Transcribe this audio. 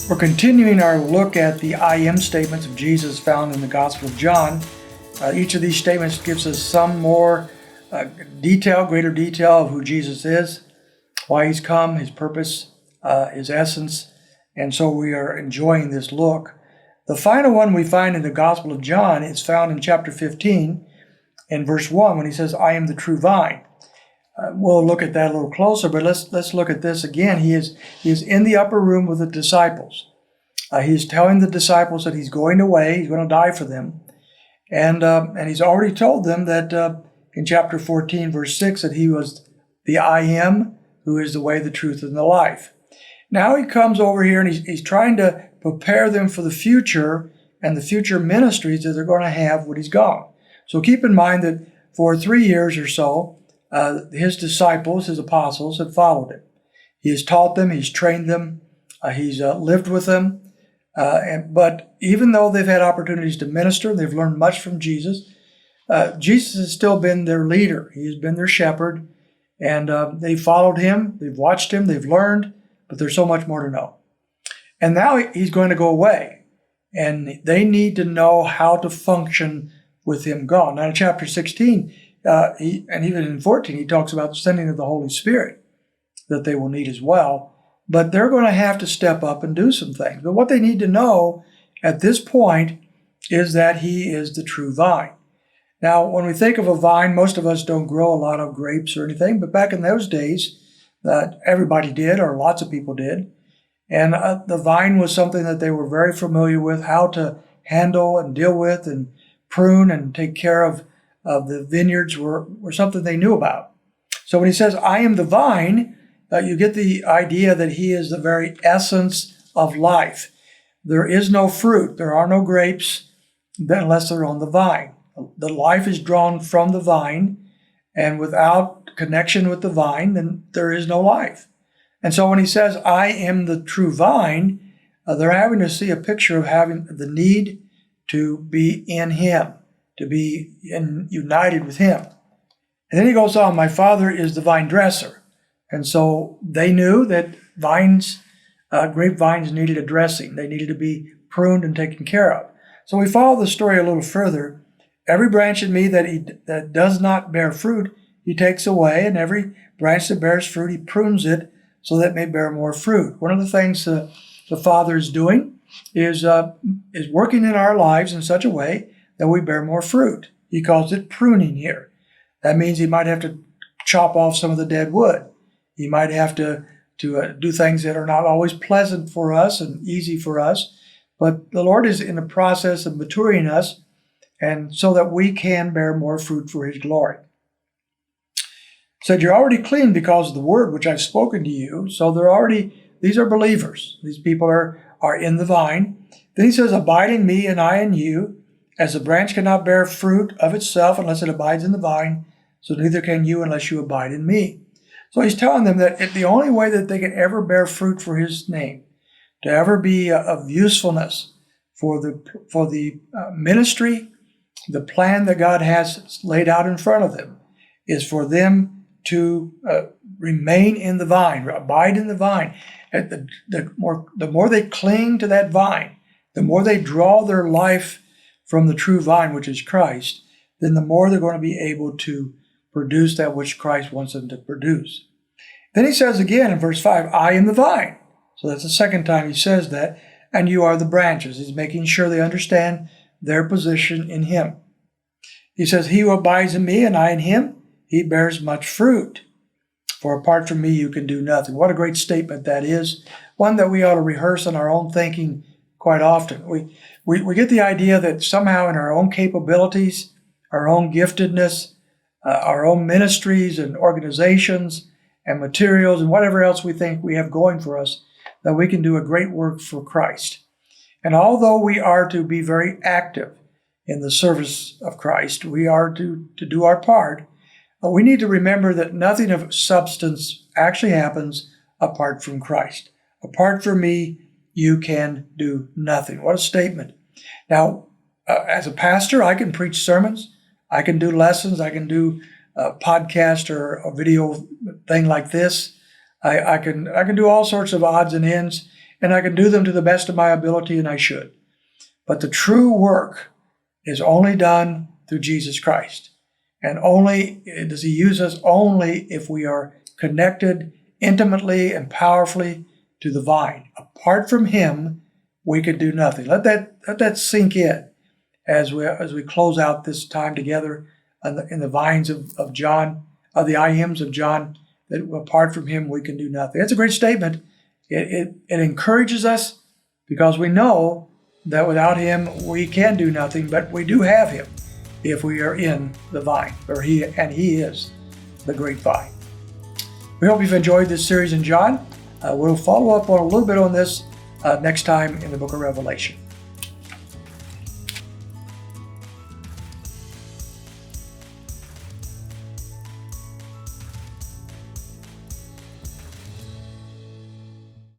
We're continuing our look at the I am statements of Jesus found in the Gospel of John. Each of these statements gives us some more greater detail of who Jesus is, why he's come, his purpose, his essence, and so we are enjoying this look. The final one we find in the Gospel of John is found in chapter 15 in verse 1 when he says, I am the true vine. We'll look at that a little closer, but let's look at this again. He is in the upper room with the disciples. He's telling the disciples that he's going away, he's going to die for them. And he's already told them that in chapter 14, verse 6, that he was the I am, who is the way, the truth, and the life. Now he comes over here and he's trying to prepare them for the future and the future ministries that they're going to have when he's gone. So keep in mind that for 3 years or so, his disciples, his apostles, have followed him. He has taught them, he's trained them, he's lived with them. But even though they've had opportunities to minister, they've learned much from Jesus, Jesus has still been their leader. He has been their shepherd, and they followed him, they've watched him, they've learned, but there's so much more to know. And now he's going to go away, and they need to know how to function with him gone. Now in chapter 16, and even in 14, he talks about the sending of the Holy Spirit that they will need as well. But they're going to have to step up and do some things. But what they need to know at this point is that he is the true vine. Now, when we think of a vine, most of us don't grow a lot of grapes or anything. But back in those days, everybody did, or lots of people did. And the vine was something that they were very familiar with, how to handle and deal with and prune and take care of the vineyards were something they knew about. So when he says, I am the vine, you get the idea that he is the very essence of life. There is no fruit. There are no grapes unless they're on the vine. The life is drawn from the vine, and without connection with the vine, then there is no life. And so when he says, I am the true vine, they're having to see a picture of having the need to be in him, to be united with him. And then he goes on, my Father is the vine dresser. And so they knew that grapevines needed a dressing. They needed to be pruned and taken care of. So we follow the story a little further. Every branch in me that does not bear fruit, he takes away, and every branch that bears fruit, he prunes it so that it may bear more fruit. One of the things the Father is doing is working in our lives in such a way that we bear more fruit. He calls it pruning here. That means he might have to chop off some of the dead wood. He might have to do things that are not always pleasant for us and easy for us. But the Lord is in the process of maturing us, and so that we can bear more fruit for his glory. Said, you're already clean because of the word which I've spoken to you. So these are believers. These people are in the vine. Then he says, abide in me and I in you. As the branch cannot bear fruit of itself unless it abides in the vine, so neither can you unless you abide in me. So he's telling them that the only way that they can ever bear fruit for his name, to ever be of usefulness for the ministry, the plan that God has laid out in front of them, is for them to remain in the vine, abide in the vine. The more they cling to that vine, the more they draw their life from the true vine, which is Christ, then the more they're going to be able to produce that which Christ wants them to produce. Then he says again in verse 5, I am the vine. So that's the second time he says that, and you are the branches. He's making sure they understand their position in him. He says, he who abides in me and I in him, he bears much fruit. For apart from me, you can do nothing. What a great statement that is. One that we ought to rehearse in our own thinking quite often. We get the idea that somehow in our own capabilities, our own giftedness, our own ministries and organizations and materials and whatever else we think we have going for us, that we can do a great work for Christ. And although we are to be very active in the service of Christ, we are to do our part, but we need to remember that nothing of substance actually happens apart from Christ. Apart from me, you can do nothing. What a statement. Now, as a pastor, I can preach sermons, I can do lessons, I can do a podcast or a video thing like this. I can do all sorts of odds and ends, and I can do them to the best of my ability, and I should. But the true work is only done through Jesus Christ. And only does he use us only if we are connected intimately and powerfully to the vine. Apart from him, we could do nothing. Let that sink in as we close out this time together in the vines of John, the I Ams of John, that apart from him, we can do nothing. That's a great statement. It encourages us because we know that without him, we can do nothing, but we do have him if we are in the vine, he is the great vine. We hope you've enjoyed this series in John. We'll follow up on a little bit on this next time in the book of Revelation.